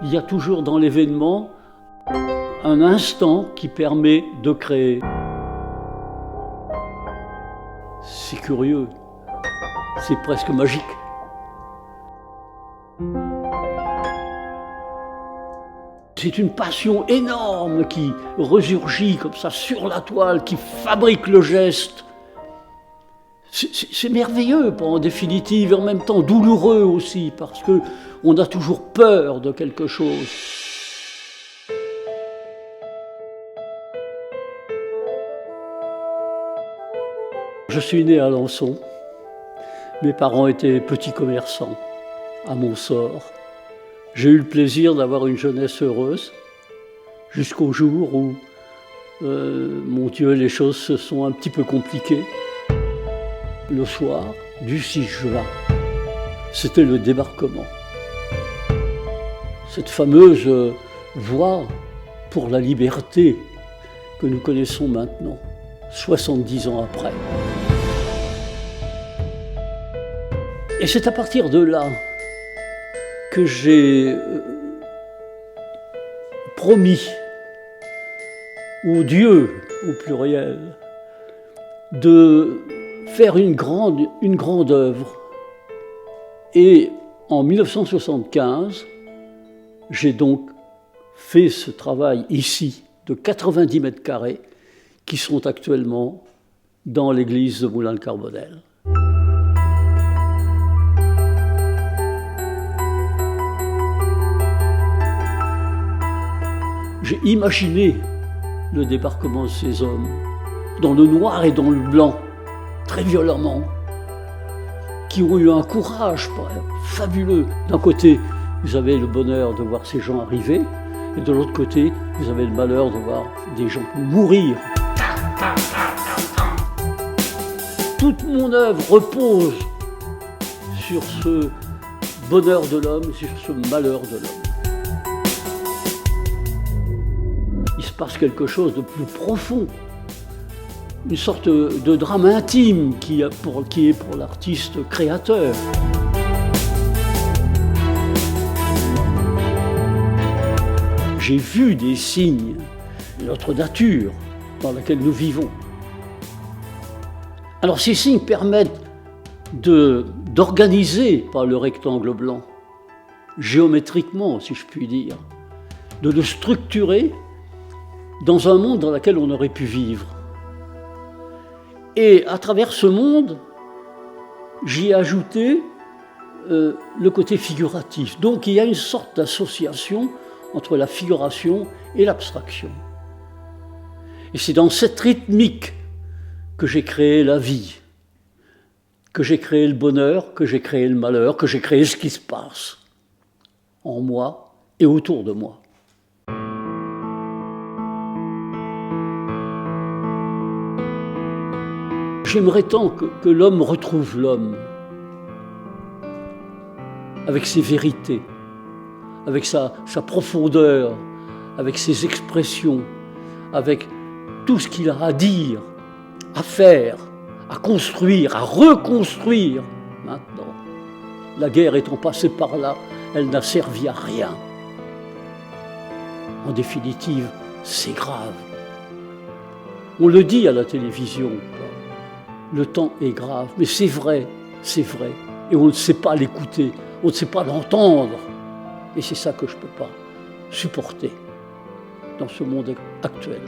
Il y a toujours dans l'événement un instant qui permet de créer. C'est curieux, c'est presque magique. C'est une passion énorme qui ressurgit comme ça sur la toile, qui fabrique le geste. C'est merveilleux en définitive, et en même temps douloureux aussi, parce qu'on a toujours peur de quelque chose. Je suis né à Alençon. Mes parents étaient petits commerçants à Montsort. J'ai eu le plaisir d'avoir une jeunesse heureuse jusqu'au jour où, mon Dieu, les choses se sont un petit peu compliquées. Le soir du 6 juin, c'était le débarquement. Cette fameuse voie pour la liberté que nous connaissons maintenant, 70 ans après. Et c'est à partir de là que j'ai promis au Dieu, au pluriel, de faire une grande œuvre. Et en 1975, j'ai donc fait ce travail ici de 90 mètres carrés qui sont actuellement dans l'église de Moulins-le-Carbonel. J'ai imaginé le débarquement de ces hommes, dans le noir et dans le blanc, très violemment, qui ont eu un courage fabuleux. D'un côté, vous avez le bonheur de voir ces gens arriver, et de l'autre côté, vous avez le malheur de voir des gens mourir. Toute mon œuvre repose sur ce bonheur de l'homme, sur ce malheur de l'homme. Il se passe quelque chose de plus profond, une sorte de drame intime qui est pour l'artiste créateur. J'ai vu des signes de notre nature dans laquelle nous vivons. Alors ces signes permettent d'organiser, par le rectangle blanc, géométriquement, si je puis dire, de le structurer dans un monde dans lequel on aurait pu vivre. Et à travers ce monde, j'y ai ajouté le côté figuratif. Donc il y a une sorte d'association entre la figuration et l'abstraction. Et c'est dans cette rythmique que j'ai créé la vie, que j'ai créé le bonheur, que j'ai créé le malheur, que j'ai créé ce qui se passe en moi et autour de moi. J'aimerais tant que l'homme retrouve l'homme, avec ses vérités, avec sa profondeur, avec ses expressions, avec tout ce qu'il a à dire, à faire, à construire, à reconstruire. Maintenant, la guerre étant passée par là, elle n'a servi à rien. En définitive, c'est grave. On le dit à la télévision, le temps est grave, mais c'est vrai, et on ne sait pas l'écouter, on ne sait pas l'entendre. Et c'est ça que je ne peux pas supporter dans ce monde actuel.